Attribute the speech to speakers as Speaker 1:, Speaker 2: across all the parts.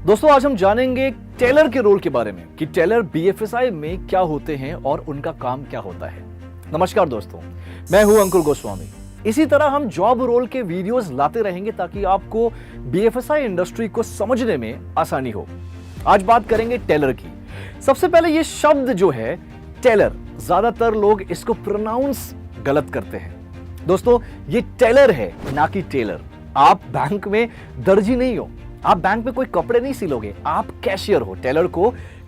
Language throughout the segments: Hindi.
Speaker 1: दोस्तों आज हम जानेंगे टेलर के रोल के बारे में कि टेलर बीएफएसआई में क्या होते हैं और उनका काम क्या होता है। नमस्कार दोस्तों, मैं हूं अंकुर गोस्वामी। इसी तरह हम जॉब रोल के वीडियोस लाते रहेंगे ताकि आपको बीएफएसआई इंडस्ट्री को समझने में आसानी हो। आज बात करेंगे टेलर की। सबसे पहले ये शब्द जो है टेलर, ज्यादातर लोग इसको प्रोनाउंस गलत करते हैं। दोस्तों ये टेलर है ना कि टेलर। आप बैंक में दर्जी नहीं हो, आप बैंक में कोई कपड़े नहीं सिलोगे, आप कैशियर हो।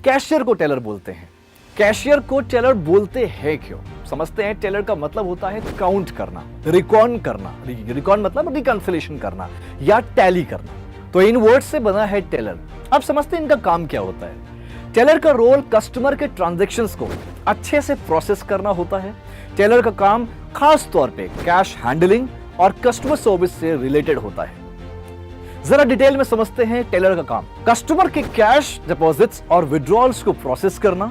Speaker 1: कैशियर को टेलर बोलते हैं। कैशियर को टेलर बोलते हैं क्यों? समझते हैं। टेलर का मतलब होता है काउंट करना, रिकॉन करना। रिकॉन मतलब रिकंसिलिएशन करना या टैली करना। तो इन वर्ड से बना है टेलर। अब समझते हैं इनका काम क्या होता है। टेलर का रोल कस्टमर के ट्रांजैक्शंस को अच्छे से प्रोसेस करना होता है। टेलर का काम खास तौर पे कैश हैंडलिंग और कस्टमर सर्विस से रिलेटेड होता है। जरा डिटेल में समझते हैं टेलर का काम। कस्टमर के कैश डिपॉजिट्स और विड्रॉल्स को प्रोसेस करना,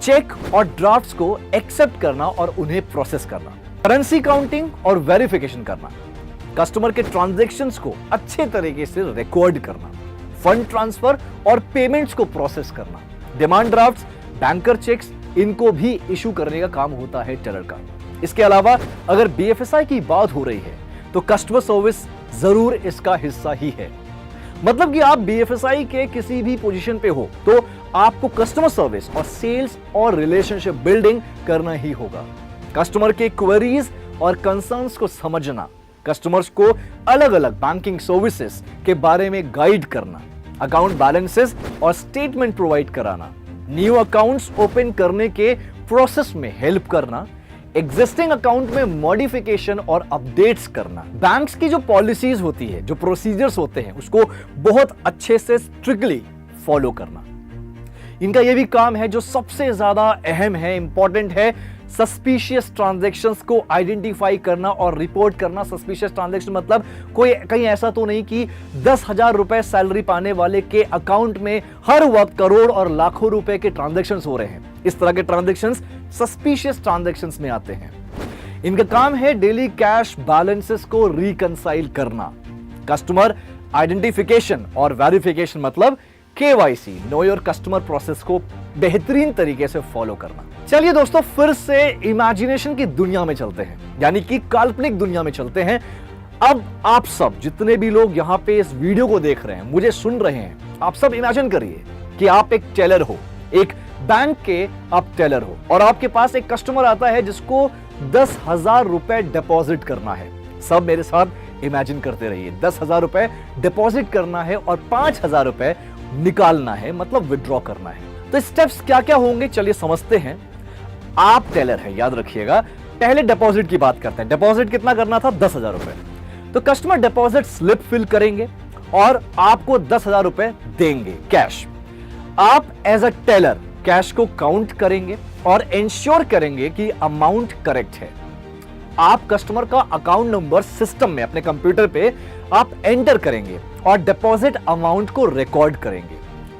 Speaker 1: चेक और ड्राफ्ट्स को एक्सेप्ट करना और उन्हें प्रोसेस करना, करेंसी काउंटिंग और वेरिफिकेशन करना, कस्टमर के ट्रांजैक्शंस को अच्छे तरीके से रिकॉर्ड करना, फंड ट्रांसफर और पेमेंट्स को प्रोसेस करना, डिमांड ड्राफ्ट्स, बैंकर चेक्स, इनको भी इशू करने का काम होता है टेलर का। इसके अलावा अगर बीएफएसआई की बात हो रही है तो कस्टमर सर्विस जरूर इसका हिस्सा ही है। मतलब कि आप बीएफएसआई के किसी भी पोजीशन पे हो तो आपको कस्टमर सर्विस और सेल्स और रिलेशनशिप बिल्डिंग करना ही होगा। कस्टमर के क्वेरीज और कंसर्न्स को समझना, कस्टमर्स को अलग अलग बैंकिंग सर्विसेज के बारे में गाइड करना, अकाउंट बैलेंसेस और स्टेटमेंट प्रोवाइड कराना, न्यू अकाउंट्स ओपन करने के प्रोसेस में हेल्प करना, एग्जिस्टिंग अकाउंट में मॉडिफिकेशन और अपडेट्स करना, बैंक्स की जो पॉलिसीज होती है, जो प्रोसीजर्स होते हैं, उसको बहुत अच्छे से स्ट्रिक्टली फॉलो करना। इनका यह भी काम है जो सबसे ज्यादा अहम है, इंपॉर्टेंट है, सस्पिशियस ट्रांजैक्शंस को आइडेंटिफाई करना और रिपोर्ट करना। सस्पिशियस ट्रांजैक्शन मतलब कोई कहीं ऐसा तो नहीं कि 10,000 रुपए सैलरी पाने वाले के अकाउंट में हर वक्त करोड़ और लाखों रुपए के ट्रांजैक्शंस हो रहे हैं। इस तरह के ट्रांजैक्शंस सस्पिशियस ट्रांजैक्शंस में आते हैं। इनका काम है डेली कैश बैलेंसेस को रिकंसाइल करना, कस्टमर आइडेंटिफिकेशन और वेरिफिकेशन मतलब KYC, know your customer process को बेहतरीन तरीके से फॉलो करना। चलिए दोस्तों फिर से इमेजिनेशन की दुनिया में चलते हैं, यानी कि काल्पनिक दुनिया में चलते हैं। अब आप सब जितने भी लोग यहाँ पे इस वीडियो को देख रहे हैं, मुझे सुन रहे हैं, आप सब इमेजिन करिए कि आप एक टेलर हो, एक बैंक के आप टेलर हो और आपके पास एक कस्टमर आता है जिसको 10,000 रुपए डिपॉजिट करना है। सब मेरे साथ इमेजिन करते रहिए। 10,000 रुपए डिपॉजिट करना है और 5,000 रुपए निकालना है, मतलब विड्रॉ करना है। तो स्टेप्स क्या क्या होंगे चलिए समझते हैं। आप टेलर हैं, याद रखिएगा। पहले डिपॉजिट की बात करते हैं। डिपॉजिट कितना करना था? 10,000 रुपए। तो कस्टमर डिपॉजिट स्लिप फिल करेंगे और आपको 10,000 रुपए देंगे कैश। आप एज अ टेलर कैश को काउंट करेंगे और इंश्योर करेंगे कि अमाउंट करेक्ट है। आप कस्टमर का अकाउंट नंबर सिस्टम में अपने कंप्यूटर पे आप एंटर करेंगे और डिपॉजिट अमाउंट को रिकॉर्ड करेंगे।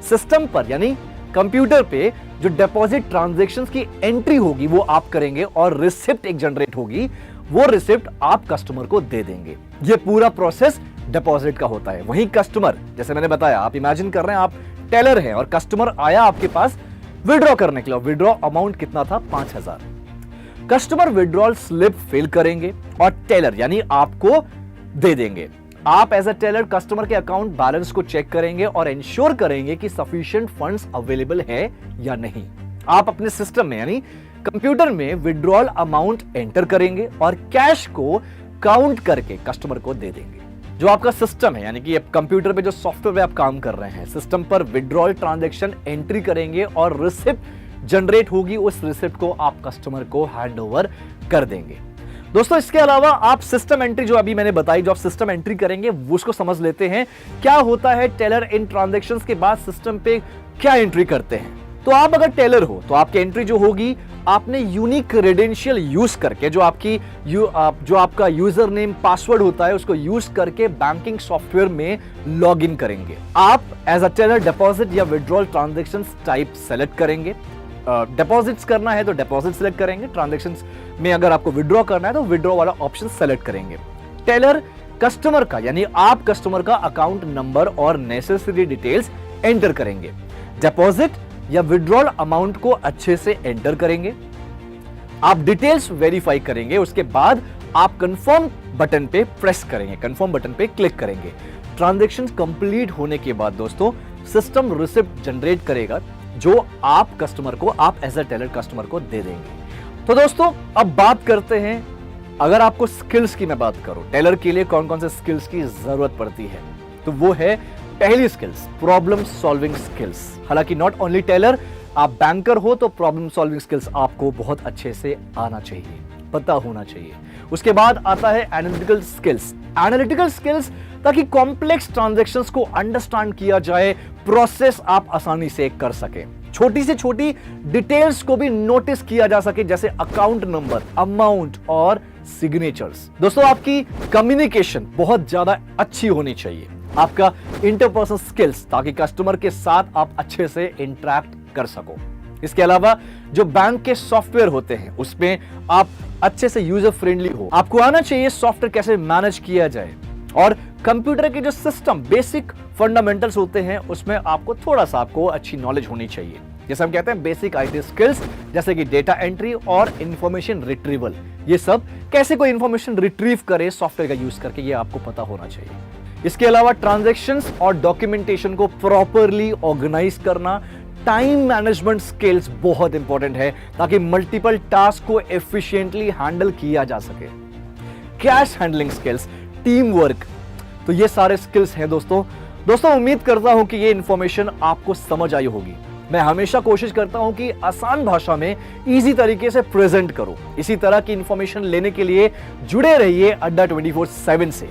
Speaker 1: सिस्टम पर यानी कंप्यूटर पे जो डिपॉजिट ट्रांजैक्शंस की एंट्री होगी वो आप करेंगे और रिसिप्ट एक जनरेट होगी, वो रिसिप्ट आप कस्टमर को दे देंगे। ये पूरा प्रोसेस डिपॉजिट का होता है। वहीं कस्टमर, जैसे मैंने बताया, आप इमेजिन कर रहे हैं आप टेलर हैं और कस्टमर आया आपके पास विड्रॉ करने के लिए। विड्रॉ अमाउंट कितना था? 5,000। कस्टमर विड्रॉल स्लिप फिल करेंगे और टेलर यानी आपको दे देंगे। आप एज अ टेलर कस्टमर के अकाउंट बैलेंस को चेक करेंगे और इंश्योर करेंगे कि सफिशिएंट फंड्स अवेलेबल है या नहीं। आप अपने सिस्टम में यानी कंप्यूटर में विड्रॉल अमाउंट एंटर करेंगे और कैश को काउंट करके कस्टमर को दे देंगे। जो आपका सिस्टम है यानी कि कंप्यूटर पे जो सॉफ्टवेयर पे आप काम कर रहे हैं, सिस्टम पर विड्रॉल ट्रांजैक्शन एंट्री करेंगे और रिसिप्ट जनरेट होगी। उस रिसिप्ट को आप कस्टमर को हैंड ओवर कर देंगे। दोस्तों इसके अलावा आप सिस्टम एंट्री जो अभी मैंने बताई, जो आप सिस्टम एंट्री करेंगे उसको समझ लेते हैं। क्या होता है टेलर इन ट्रांजैक्शंस के बाद सिस्टम पे क्या एंट्री करते हैं। तो आप अगर टेलर हो तो आपकी एंट्री जो होगी, आपने यूनिक क्रेडेंशियल यूज करके जो आपका यूजर नेम पासवर्ड होता है उसको यूज करके बैंकिंग सॉफ्टवेयर में लॉग इन करेंगे। आप एज अ टेलर डिपॉजिट या विड्रॉल ट्रांजैक्शन टाइप सेलेक्ट करेंगे। डिपॉजिट्स करना है तो डिपॉजिट सेलेक्ट करेंगे। ट्रांजैक्शंस में अगर आपको विड्रॉ करना है तो विड्रॉ वाला ऑप्शन सेलेक्ट करेंगे। टेलर कस्टमर का यानी आप कस्टमर का अकाउंट नंबर और नेसेसरी डिटेल्स एंटर करेंगे, डिपॉजिट या विड्रॉल अमाउंट को अच्छे से एंटर करेंगे, आप डिटेल्स वेरीफाई करेंगे, उसके बाद आप कंफर्म बटन पे प्रेस करेंगे, कंफर्म बटन पे क्लिक करेंगे। ट्रांजैक्शन कंप्लीट होने के बाद दोस्तों सिस्टम रिसिप्ट जनरेट करेगा जो आप कस्टमर को, आप एज अ टेलर कस्टमर को दे देंगे। तो दोस्तों अब बात करते हैं, अगर आपको स्किल्स की मैं बात करूं, टेलर के लिए कौन कौन से स्किल्स की जरूरत पड़ती है, तो वो है पहली स्किल्स प्रॉब्लम सॉल्विंग स्किल्स। हालांकि नॉट ओनली टेलर, आप बैंकर हो तो प्रॉब्लम सॉल्विंग स्किल्स आपको बहुत अच्छे से आना चाहिए, पता होना चाहिए। उसके बाद आता है एनालिटिकल स्किल्स। एनालिटिकल स्किल्स ताकि कॉम्प्लेक्स ट्रांजैक्शंस को अंडरस्टैंड किया जाए, प्रोसेस आप आसानी से कर सके, छोटी से छोटी डिटेल्स को भी नोटिस किया जा सके, जैसे अकाउंट नंबर, अमाउंट और सिग्नेचर्स। दोस्तों आपकी कम्युनिकेशन बहुत ज्यादा अच्छी होनी चाहिए, आपका इंटरपर्सनल स्किल्स, ताकि कस्टमर के साथ आप अच्छे से इंटरैक्ट कर सको। इसके अलावा जो बैंक के सॉफ्टवेयर होते हैं उसमें आप अच्छे से यूजर फ्रेंडली हो, आपको आना चाहिए सॉफ्टवेयर कैसे मैनेज किया जाए, और कंप्यूटर के जो सिस्टम बेसिक फंडामेंटल्स होते हैं उसमें आपको थोड़ा सा आपको अच्छी नॉलेज होनी चाहिए, जैसे हम कहते हैं बेसिक आईटी स्किल्स, जैसे कि डेटा एंट्री और इंफॉर्मेशन रिट्रीवल। ये सब कैसे कोई इंफॉर्मेशन रिट्रीव करे सॉफ्टवेयर का यूज करके, ये आपको पता होना चाहिए। इसके अलावा ट्रांजैक्शंस और डॉक्यूमेंटेशन को प्रॉपरली ऑर्गेनाइज करना, टाइम मैनेजमेंट स्किल्स बहुत इंपॉर्टेंट है ताकि मल्टीपल टास्क को एफिशिएंटली हैंडल किया जा सके। Cash handling skills, team work, तो ये सारे स्किल्स हैं दोस्तों उम्मीद करता हूं कि ये इंफॉर्मेशन आपको समझ आई होगी। मैं हमेशा कोशिश करता हूं कि आसान भाषा में इजी तरीके से प्रेजेंट करूं। इसी तरह की इंफॉर्मेशन लेने के लिए जुड़े रहिए अड्डा 24/7 से।